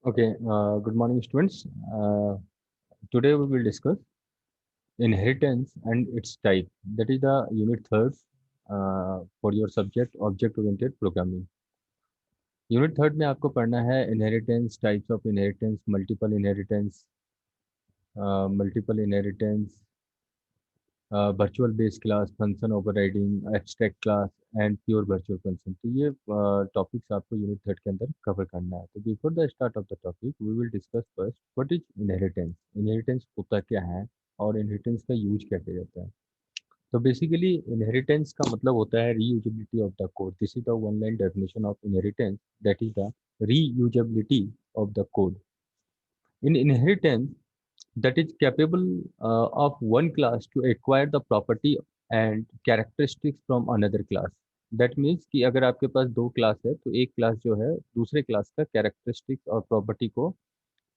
Okay, good morning, students. Today we will discuss inheritance and its type. That is the unit third for your subject object-oriented programming. Unit third में आपको पढ़ना है inheritance, types of inheritance, multiple inheritance, virtual base class, function overriding, abstract class and pure virtual function. तो ये topics आपको unit third के अंदर cover करना है। तो before the start of the topic we will discuss first what is inheritance. Inheritance होता क्या है और इनहेरिटेंस का यूज क्या किया जाता है। तो बेसिकली इनहेरिटेंस का मतलब होता है reusability of the code. This is the one line definition of inheritance, that is the reusability of the code. In inheritance that is capable of one class to acquire the property and characteristics from another class. That means कि अगर आपके पास दो class है तो एक class जो है दूसरे क्लास का कैरेक्टरिस्टिक्स और प्रॉपर्टी को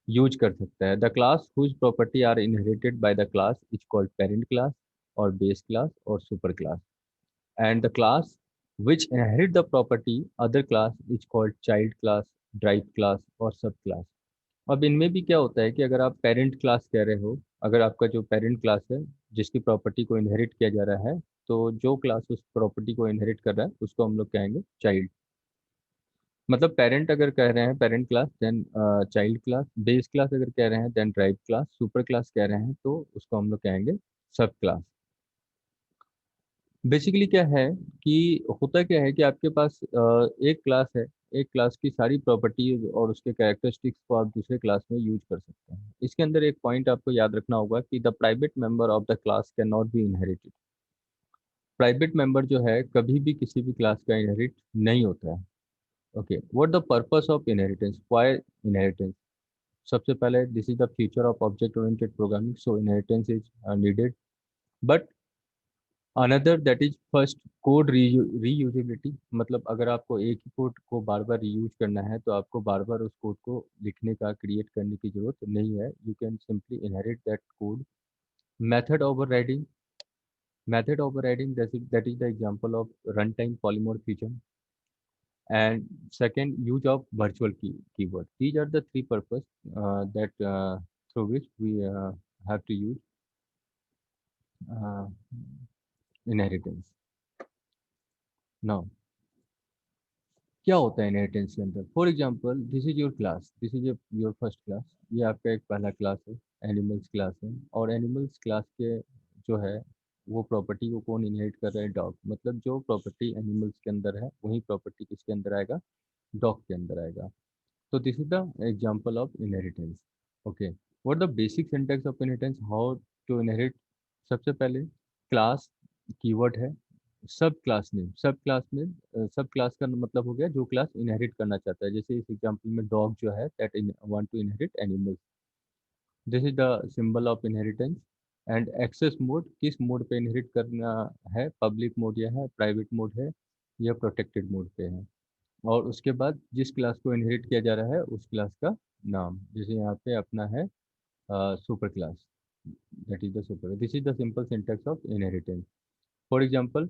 यूज कर सकता है। The class whose property are inherited by the class is called parent class और बेस क्लास और super class, and the class which inherit the property other class is called child class, drive class और सब class. अब इनमें भी क्या होता है कि अगर आप पेरेंट क्लास कह रहे हो, अगर आपका जो पेरेंट क्लास है जिसकी प्रॉपर्टी को इनहेरिट किया जा रहा है, तो जो क्लास उस प्रॉपर्टी को इनहेरिट कर रहा है उसको हम लोग कहेंगे चाइल्ड। मतलब पेरेंट अगर कह रहे हैं parent class then child class, base class अगर कह रहे हैं then derived class, super class कह रहे हैं तो उसको हम लोग कहेंगे सब क्लास। बेसिकली क्या है कि होता क्या है कि आपके पास एक क्लास है, एक क्लास की सारी प्रॉपर्टीज और उसके कैरेक्टरिस्टिक्स को आप दूसरे क्लास में यूज कर सकते हैं। इसके अंदर एक पॉइंट आपको याद रखना होगा कि the private member of the class can not be inherited. Private member जो है कभी भी किसी भी क्लास का इनहेरिट नहीं होता है। Okay, what the purpose of inheritance, why inheritance. सबसे पहले this is the future of object oriented programming, so inheritance is needed. But another that is first code reusability. मतलब अगर आपको एक ही कोड को बार बार रीयूज करना है तो आपको बार बार उस कोड को लिखने का क्रिएट करने की जरूरत नहीं है, you can simply inherit that code. Method overriding, method overriding that is the example of run time polymorphism. And second, use of virtual keyword. These are the three purpose that through which we have to use inheritance. Now क्या होता है inheritance के अंदर। For example this is your class, this is your first class. ये आपका एक पहला class है, एनिमल्स क्लास है। और एनिमल्स क्लास के जो है वो प्रॉपर्टी को कौन इनहेरिट कर रहा है, डॉग। मतलब जो प्रॉपर्टी एनिमल्स के अंदर है वही प्रॉपर्टी किसके अंदर आएगा, डॉग के अंदर आएगा। तो this is the example of inheritance. Okay, what the basic syntax of inheritance, how to inherit. सबसे पहले क्लास कीवर्ड है, सब क्लास नेम। सब क्लास में सब क्लास का मतलब हो गया जो क्लास इनहेरिट करना चाहता है। जैसे इस एग्जांपल में डॉग जो है that want to inherit animals. This is the symbol of inheritance. And access mode, किस मोड पे इनहेरिट करना है, पब्लिक मोड या है प्राइवेट मोड है या प्रोटेक्टेड मोड पे है। और उसके बाद जिस क्लास को इनहेरिट किया जा रहा है उस क्लास का नाम, जैसे यहाँ पे अपना है super class, that is the super. This is the simple syntax of inheritance. For example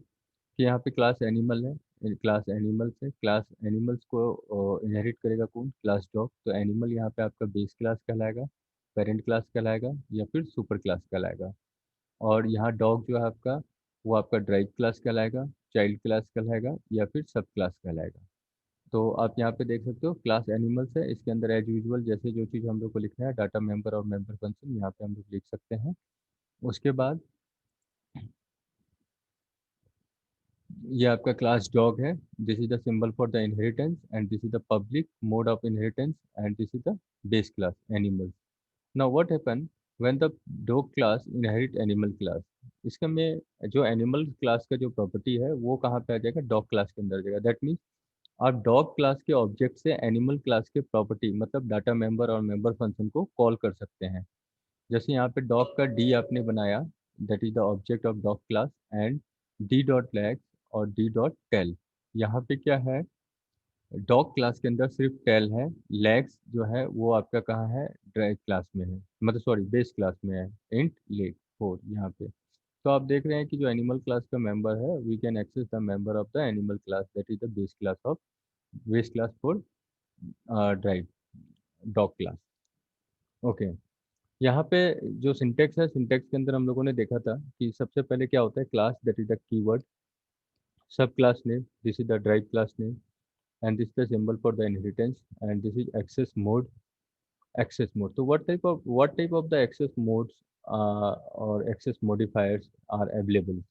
कि यहाँ पे क्लास एनिमल है, क्लास एनिमल्स है, क्लास एनिमल्स को इनहेरिट करेगा कौन, क्लास डॉग। तो एनिमल यहाँ पे आपका बेस क्लास कहलाएगा, पेरेंट क्लास कहलाएगा या फिर सुपर क्लास कहलाएगा। और यहाँ डॉग जो है आपका वो आपका ड्राइव क्लास कहलाएगा, चाइल्ड क्लास कहलाएगा या फिर सब क्लास कहलाएगा। तो आप यहाँ पे देख सकते हो क्लास एनिमल्स है, इसके अंदर एज यूजुअल जैसे जो चीज़ हम लोग को लिखना है डाटा मेंबर और मेंबर फंक्शन यहाँ पे हम लोग लिख सकते हैं। उसके बाद ये आपका क्लास डॉग है, this is the symbol for the inheritance and this is the public mode of inheritance and this is the base class animals. Now what happen when the dog class inherit animal class. इसका में जो animal class का जो property है वो कहाँ पे आ जाएगा, डॉग क्लास के अंदर आ जाएगा। दैट मीन्स आप डॉग क्लास के ऑब्जेक्ट से एनिमल क्लास के प्रॉपर्टी मतलब डाटा मेंबर और मेंबर फंक्शन को कॉल कर सकते हैं। जैसे यहाँ पे डॉग का डी आपने बनाया, that is the object of dog class and D dot legs और डी डॉट टेल। यहाँ पे क्या है, डॉग क्लास के अंदर सिर्फ टेल है, लेग्स जो है वो आपका कहाँ है, ड्राइव क्लास में है, मतलब सॉरी बेस क्लास में है, इंट लेग 4 यहाँ पे। तो आप देख रहे हैं कि जो एनिमल क्लास का मेंबर है we can access the member of the animal class that is the base class for derived. Dog class. Okay, यहाँ पे जो सिंटेक्स है, सिंटेक्स के अंदर हम लोगों ने देखा था कि सबसे पहले क्या होता है, class that is the keyword, sub class name, this is the derived class name, and this is the symbol for the inheritance, and this is access mode. Access mode, so what type of the access modes or access modifiers are available,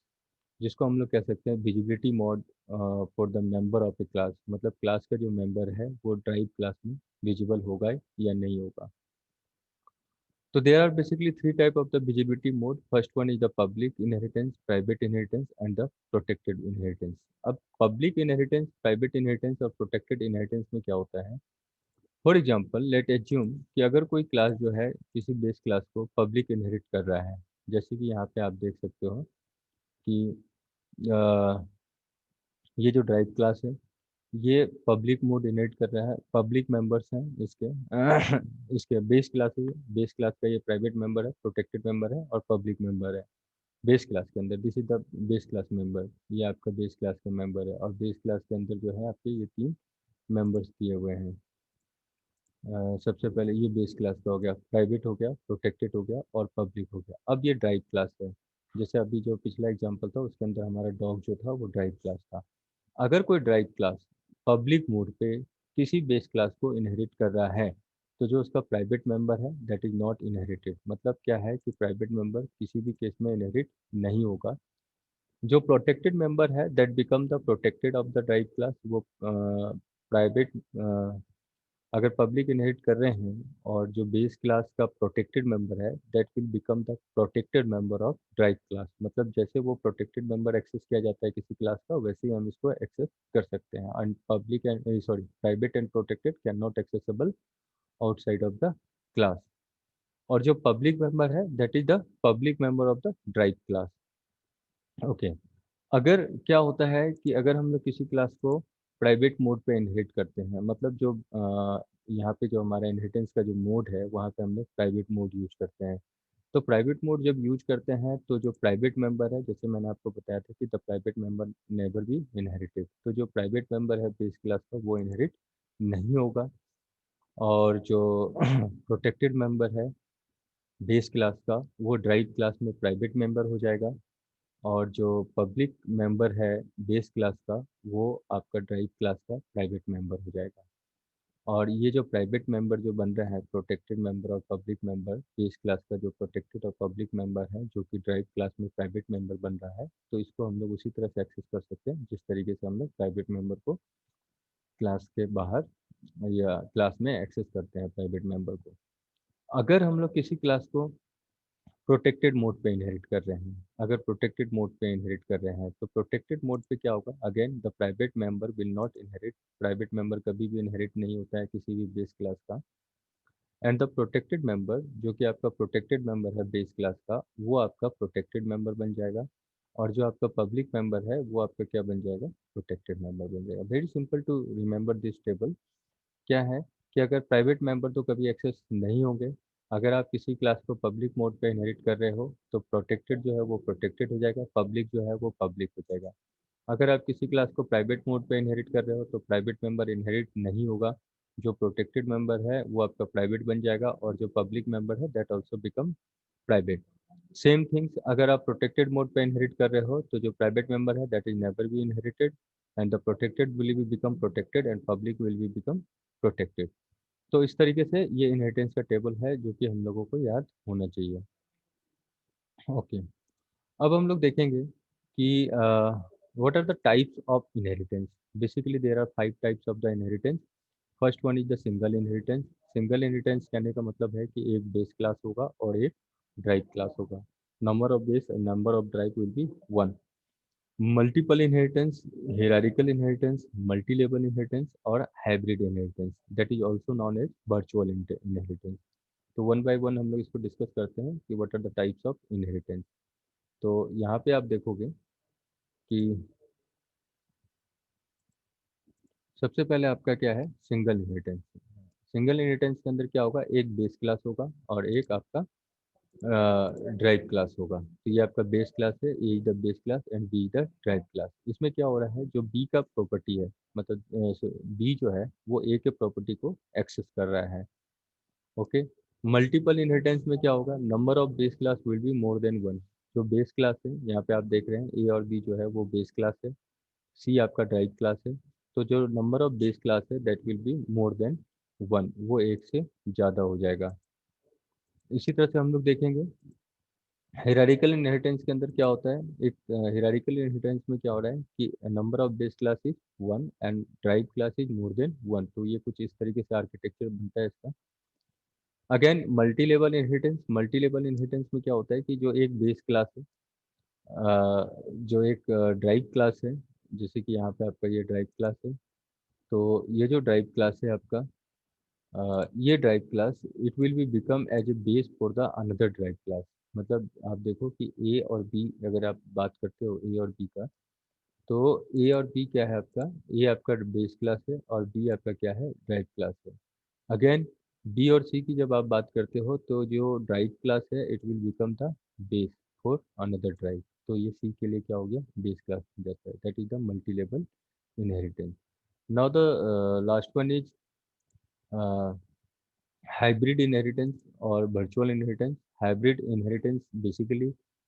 जिसको हम लोग कह सकते हैं visibility mode for the member of A class, मतलब class का जो member है वो ड्राइव क्लास में विजिबल होगा या नहीं होगा। So there are basically three type of the visibility mode. First one is the public inheritance, private inheritance, and the protected inheritance. अब public inheritance, private inheritance और protected inheritance में क्या होता है? फॉर एग्जाम्पल लेट एज्यूम कि अगर कोई class जो है किसी बेस क्लास को पब्लिक इनहेरिट कर रहा है, जैसे कि यहाँ पे आप देख सकते हो कि अ, ये जो ड्राइव क्लास है ये पब्लिक मोड इनहेरिट कर रहा है, पब्लिक मेंबर्स हैं इसके इसके बेस क्लास है, बेस क्लास का ये प्राइवेट मेंबर है, प्रोटेक्टेड मेंबर है और पब्लिक मेंबर है। बेस क्लास के अंदर this is the base class member, ये आपका बेस क्लास का मेंबर है, और बेस क्लास के अंदर जो है आपके ये तीन मेंबर्स दिए हुए हैं। सबसे पहले ये बेस क्लास का हो गया, प्राइवेट हो गया, प्रोटेक्टेड हो गया और पब्लिक हो गया। अब ये ड्राइव क्लास है, जैसे अभी जो पिछला एग्जांपल था उसके अंदर हमारा डॉग जो था वो ड्राइव क्लास था। अगर कोई ड्राइव क्लास पब्लिक मोड पे किसी बेस क्लास को इनहेरिट कर रहा है, तो जो उसका प्राइवेट मेंबर है दैट इज नॉट इनहेरिटेड, मतलब क्या है कि प्राइवेट मेंबर किसी भी केस में इनहेरिट नहीं होगा। जो प्रोटेक्टेड मेंबर है that become the protected of the derived class, वो प्राइवेट अगर पब्लिक इनहेरिट कर रहे हैं और जो बेस क्लास का प्रोटेक्टेड मेंबर है that will become the protected member of derived class, मतलब जैसे वो प्रोटेक्टेड मेंबर एक्सेस किया जाता है किसी क्लास का, वैसे ही हम इसको एक्सेस कर सकते हैं। And public and sorry private and protected can not accessible outside of the class. और जो पब्लिक मेंबर है that is the public member of the derived class. Okay, अगर क्या होता है कि अगर हम लोग किसी क्लास को प्राइवेट मोड पे इनहेरिट करते हैं, मतलब जो यहाँ पे जो हमारा इनहेरिटेंस का जो मोड है वहाँ पे हम लोग प्राइवेट मोड यूज करते हैं। तो प्राइवेट मोड जब यूज करते हैं तो जो प्राइवेट मेंबर है, जैसे मैंने आपको बताया था कि the private member never be inherited, तो जो प्राइवेट मेंबर है बेस क्लास का वो इनहेरिट नहीं होगा। और जो प्रोटेक्टेड मेंबर है बेस क्लास का वो ड्राइव क्लास में प्राइवेट मेंबर हो जाएगा। और जो पब्लिक मेंबर है बेस क्लास का वो आपका ड्राइव क्लास का प्राइवेट मेंबर हो जाएगा। और ये जो प्राइवेट मेंबर जो बन रहा है प्रोटेक्टेड मेंबर और पब्लिक मेंबर, बेस क्लास का जो प्रोटेक्टेड और पब्लिक मेंबर है जो कि ड्राइव क्लास में प्राइवेट मेंबर बन रहा है, तो इसको हम लोग उसी तरह से एक्सेस कर सकते हैं जिस तरीके से हम लोग प्राइवेट मेंबर को क्लास के बाहर या क्लास में एक्सेस करते हैं प्राइवेट मेंबर को। अगर हम लोग किसी क्लास को प्रोटेक्टेड मोड पे इनहेरिट कर रहे हैं, अगर प्रोटेक्टेड मोड पे इनहेरिट कर रहे हैं तो प्रोटेक्टेड मोड पे क्या होगा, again the private member will not inherit, private member कभी भी इनहेरिट नहीं होता है किसी भी बेस क्लास का। एंड द प्रोटेक्टेड मेंबर जो कि आपका प्रोटेक्टेड मेंबर है बेस क्लास का वो आपका प्रोटेक्टेड मेंबर बन जाएगा। और जो आपका पब्लिक मेंबर है वो आपका क्या बन जाएगा, प्रोटेक्टेड मेंबर बन जाएगा। Very simple to remember this table. क्या है कि अगर प्राइवेट मेंबर तो कभी एक्सेस नहीं होंगे, अगर आप किसी क्लास को पब्लिक मोड पे इनहेरिट कर रहे हो तो प्रोटेक्टेड जो है वो प्रोटेक्टेड हो जाएगा, पब्लिक जो है वो पब्लिक हो जाएगा। अगर आप किसी क्लास को प्राइवेट मोड पे इनहेरिट कर रहे हो तो प्राइवेट मेंबर इनहेरिट नहीं होगा, जो प्रोटेक्टेड मेंबर है वो आपका प्राइवेट बन जाएगा और जो पब्लिक मेंबर है that also become private. Same things, अगर आप प्रोटेक्टेड मोड पे इनहेरिट कर रहे हो तो जो प्राइवेट मेंबर है that is never be inherited, and the protected will be become protected and public will be become protected. तो इस तरीके से ये इनहेरिटेंस का टेबल है जो कि हम लोगों को याद होना चाहिए। ओके, अब हम लोग देखेंगे कि what are the types of inheritance. Basically there are 5 types of the inheritance. First one is the single inheritance. Single inheritance कहने का मतलब है कि एक बेस क्लास होगा और एक ड्राइव क्लास होगा। Number of base and number of derived will be 1। Multiple inheritance, hierarchical inheritance, multi level inheritance और hybrid inheritance that is also known as virtual inheritance. तो वन बाय वन हम लोग इसको discuss करते हैं कि what are the types of inheritance. तो यहाँ पे आप देखोगे कि सबसे पहले आपका क्या है, सिंगल इनहेरिटेंस। सिंगल इनहेरिटेंस के अंदर क्या होगा, एक बेस क्लास होगा और एक आपका ड्राइव क्लास होगा। तो ये आपका बेस क्लास है, a is the base class and b is the derived class. इसमें क्या हो रहा है, जो बी का प्रॉपर्टी है, मतलब बी जो है वो ए के प्रॉपर्टी को एक्सेस कर रहा है। ओके, मल्टीपल इनहेरिटेंस में क्या होगा, number of base class will be more than one. जो बेस क्लास है, यहाँ पे आप देख रहे हैं ए और बी जो है वो बेस क्लास है, सी आपका ड्राइव क्लास है। तो जो नंबर ऑफ बेस क्लास है that will be more than one, वो एक से ज़्यादा हो जाएगा। इसी तरह से हम लोग देखेंगे हिरारिकल इनहेरिटेंस के अंदर क्या होता है। एक हिरारिकल इनहेरिटेंस में क्या हो रहा है कि number of base class is one and drive class is more than one. तो ये कुछ इस तरीके से आर्किटेक्चर बनता है इसका। Again multi level inheritance, multi level inheritance में क्या होता है कि जो एक बेस क्लास है, जो एक ड्राइव क्लास है, जैसे कि यहाँ पे आपका ये ड्राइव क्लास है। तो ये जो ड्राइव क्लास है आपका, ये drive class it will be become as a base for the another drive class. मतलब आप देखो कि ए और बी, अगर आप बात करते हो ए और बी का, तो ए और बी क्या है आपका, ए आपका बेस क्लास है और बी आपका क्या है, ड्राइव क्लास है। अगेन बी और सी की जब आप बात करते हो तो जो ड्राइव क्लास है it will become the base for another drive. तो ये सी के लिए क्या हो गया, बेस क्लास बन जाता है। That is the multi level inheritance. Now the last one is hybrid inheritance or virtual inheritance. Hybrid inheritance basically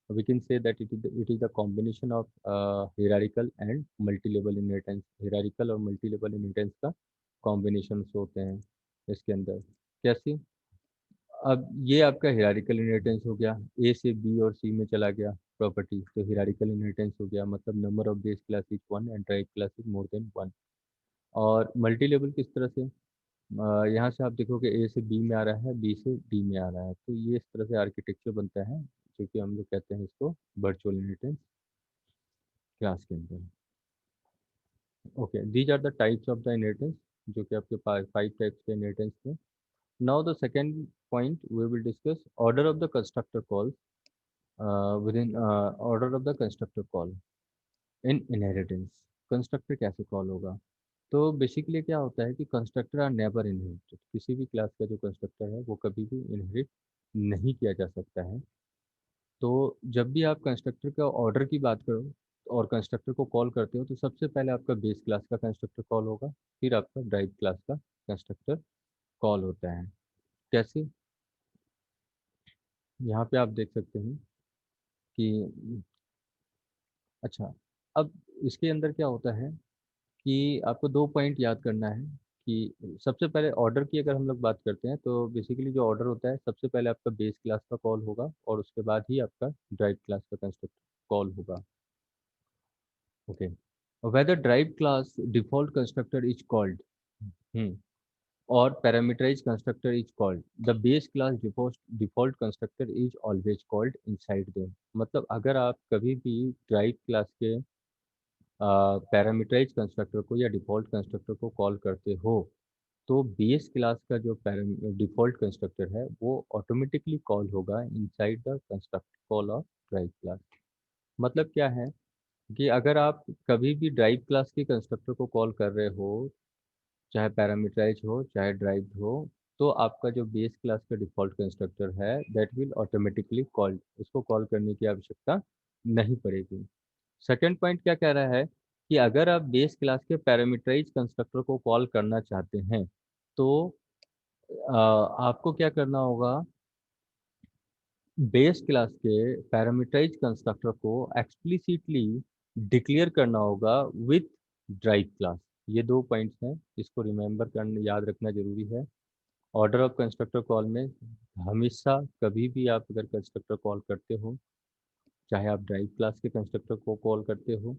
we can say that it is the combination of hierarchical and multi-level inheritance. Hierarchical और multi-level inheritance का combinations होते हैं इसके अंदर। कैसे, अब ये आपका हिरारिकल इनहेरिटेंस हो गया, ए से बी और सी में चला गया प्रॉपर्टी, तो हिरारिकल इनहेरिटेंस हो गया, मतलब number of base class is one and drive class is more than one. और मल्टी लेवल किस तरह से, यहाँ से आप देखोगे ए से बी में आ रहा है, बी से डी में आ रहा है, तो ये इस तरह से आर्किटेक्चर बनता है, जो कि हम लोग कहते हैं इसको वर्चुअल इनहेरिटेंस क्लास के अंदर। Okay, these are the types of the inheritance, जो कि आपके पास 5 टाइप्स के इनहेरिटेंस थे। Now the second point we will discuss order of the constructor call within order of the constructor call in inheritance. Constructor कैसे call होगा, तो basically क्या होता है कि कंस्ट्रक्टर आर नेवर इनहेरिटेड। किसी भी क्लास का जो कंस्ट्रक्टर है वो कभी भी इनहेरिट नहीं किया जा सकता है। तो जब भी आप कंस्ट्रक्टर का ऑर्डर की बात करो और कंस्ट्रक्टर को कॉल करते हो, तो सबसे पहले आपका बेस क्लास का कंस्ट्रक्टर कॉल होगा, फिर आपका ड्राइव क्लास का कंस्ट्रक्टर कॉल होता है। कैसे, यहाँ पे आप देख सकते हैं कि अच्छा, अब इसके अंदर क्या होता है कि आपको 2 पॉइंट याद करना है कि सबसे पहले ऑर्डर की अगर हम लोग बात करते हैं तो बेसिकली जो ऑर्डर होता है सबसे पहले आपका बेस क्लास का कॉल होगा और उसके बाद ही आपका ड्राइव क्लास का कंस्ट्रक्टर कॉल होगा। Okay, whether derived class default constructor is called और parameterized constructor is called, the base class default constructor is always called inside them. मतलब अगर आप कभी भी ड्राइव क्लास के पैरामीटराइज कंस्ट्रक्टर को या डिफॉल्ट कंस्ट्रक्टर को कॉल करते हो, तो बेस क्लास का जो डिफॉल्ट कंस्ट्रक्टर है वो ऑटोमेटिकली कॉल होगा inside the construct call of derived class. मतलब क्या है कि अगर आप कभी भी ड्राइव क्लास के कंस्ट्रक्टर को कॉल कर रहे हो, चाहे पैरामीटराइज हो चाहे ड्राइव हो, तो आपका जो बेस क्लास का डिफॉल्ट कंस्ट्रक्टर है दैट विल ऑटोमेटिकली कॉल्ड, उसको कॉल करने की आवश्यकता नहीं पड़ेगी। सेकेंड पॉइंट क्या कह रहा है कि अगर आप बेस क्लास के पैरामीटराइज कंस्ट्रक्टर को कॉल करना चाहते हैं, तो आपको क्या करना होगा, बेस क्लास के पैरामीटराइज कंस्ट्रक्टर को एक्सप्लिसिटली डिक्लेयर करना होगा विथ ड्राइव क्लास। ये 2 पॉइंट्स हैं, इसको रिमेंबर करना, याद रखना जरूरी है। ऑर्डर ऑफ कंस्ट्रक्टर कॉल में हमेशा कभी भी आप अगर कंस्ट्रक्टर कॉल करते हो, चाहे आप ड्राइव क्लास के कंस्ट्रक्टर को कॉल करते हो,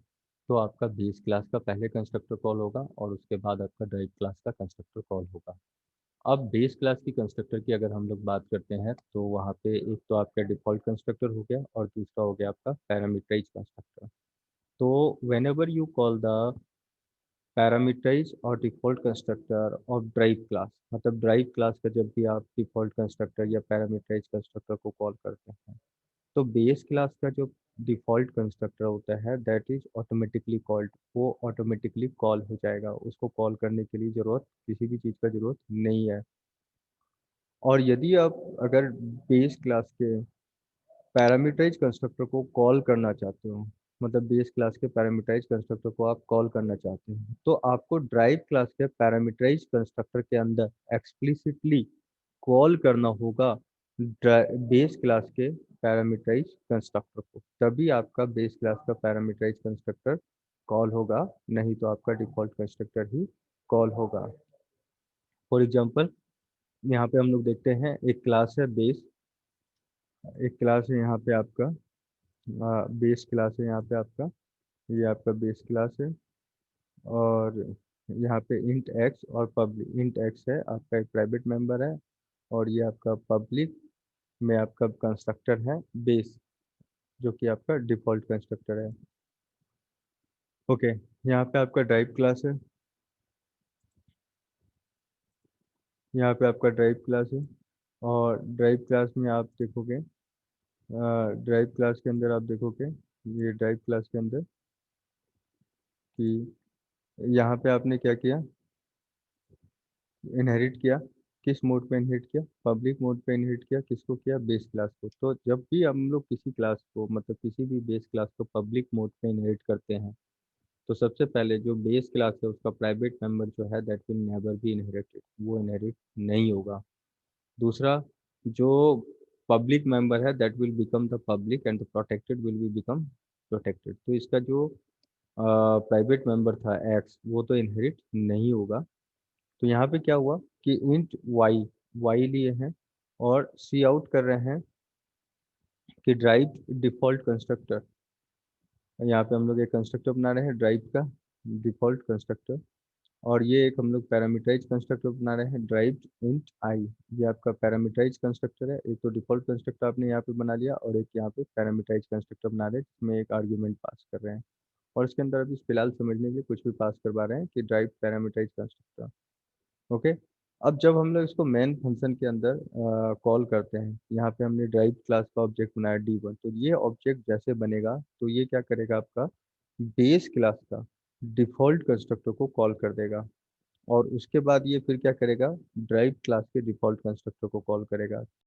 तो आपका बेस क्लास का पहले कंस्ट्रक्टर कॉल होगा और उसके बाद आपका ड्राइव क्लास का कंस्ट्रक्टर कॉल होगा। अब बेस क्लास की कंस्ट्रक्टर की अगर हम लोग बात करते हैं तो वहाँ पे एक तो आपका डिफ़ॉल्ट कंस्ट्रक्टर हो गया और दूसरा हो गया आपका पैरामीटराइज कंस्ट्रक्टर। तो whenever you call the parameterized और default constructor of derived class, मतलब ड्राइव क्लास का जब भी आप डिफ़ॉल्ट कंस्ट्रक्टर या पैरामीटराइज कंस्ट्रक्टर को कॉल करते हैं, तो बेस क्लास का जो डिफ़ॉल्ट कंस्ट्रक्टर होता है दैट इज ऑटोमेटिकली कॉल्ड, वो ऑटोमेटिकली कॉल हो जाएगा, उसको कॉल करने के लिए ज़रूरत, किसी भी चीज़ का ज़रूरत नहीं है। और यदि आप अगर बेस क्लास के पैरामीटराइज कंस्ट्रक्टर को कॉल करना चाहते हो, मतलब बेस क्लास के पैरामीटराइज कंस्ट्रक्टर को आप कॉल करना चाहते हो, तो आपको ड्राइव क्लास के पैरामीटराइज कंस्ट्रक्टर के अंदर एक्सप्लिसिटली कॉल करना होगा बेस क्लास के पैरामीटराइज कंस्ट्रक्टर को, तभी आपका बेस क्लास का पैरामीटराइज कंस्ट्रक्टर कॉल होगा, नहीं तो आपका डिफॉल्ट कंस्ट्रक्टर ही कॉल होगा। फॉर एग्जांपल यहाँ पे हम लोग देखते हैं एक क्लास है बेस, एक क्लास है यहाँ पे आपका बेस क्लास है यहाँ पे आपका, ये आपका बेस क्लास है, और यहाँ पे इंट एक्स और पब्लिक, इंट एक्स है आपका एक प्राइवेट मेंबर है, और ये आपका पब्लिक में आपका कंस्ट्रक्टर है बेस, जो कि आपका डिफॉल्ट कंस्ट्रक्टर है। ओके, यहाँ पे आपका ड्राइव क्लास है, यहाँ पे आपका ड्राइव क्लास है, और ड्राइव क्लास में आप देखोगे, ड्राइव क्लास के अंदर आप देखोगे, ये ड्राइव क्लास के अंदर कि यहाँ पे आपने क्या किया, इनहेरिट किया, किस मोड पे इनहेरिट किया, पब्लिक मोड पे इनहेरिट किया, किसको किया, बेस क्लास को। तो जब भी हम लोग किसी क्लास को, मतलब किसी भी बेस क्लास को पब्लिक मोड पे इनहेरिट करते हैं, तो सबसे पहले जो बेस क्लास है उसका प्राइवेट मेंबर जो है that will never be inherited, वो इनहेरिट नहीं होगा। दूसरा, जो पब्लिक मेंबर है that will become the public and the protected will be become protected. तो इसका जो प्राइवेट मेंबर था एक्स, वो तो इनहेरिट नहीं होगा। तो यहाँ पे क्या हुआ कि इंट वाई, वाई लिए हैं और सी आउट कर रहे हैं कि ड्राइव डिफॉल्ट कंस्ट्रक्टर, यहाँ पे हम लोग एक कंस्ट्रक्टर बना रहे हैं ड्राइव का डिफॉल्ट कंस्ट्रक्टर, और ये एक हम लोग पैरामीटराइज कंस्ट्रक्टर बना रहे हैं ड्राइव इंट आई। ये आपका पैरामीटराइज कंस्ट्रक्टर है, एक तो डिफॉल्ट कंस्ट्रक्टर आपने यहाँ पे बना लिया, और एक यहाँ पे पैरामीटराइज कंस्ट्रक्टर बना रहे हैं जिसमें एक आर्ग्यूमेंट पास कर रहे हैं, और इसके अंदर अभी फिलहाल समझने के लिए कुछ भी पास करवा रहे हैं कि ड्राइव पैरामीटराइज कंस्ट्रक्टर। ओके, अब जब हम लोग इसको मेन फंक्शन के अंदर कॉल करते हैं, यहाँ पे हमने ड्राइव क्लास का ऑब्जेक्ट बनाया D1, तो ये ऑब्जेक्ट जैसे बनेगा तो ये क्या करेगा, आपका बेस क्लास का डिफॉल्ट कंस्ट्रक्टर को कॉल कर देगा, और उसके बाद ये फिर क्या करेगा, ड्राइव क्लास के डिफॉल्ट कंस्ट्रक्टर को कॉल करेगा।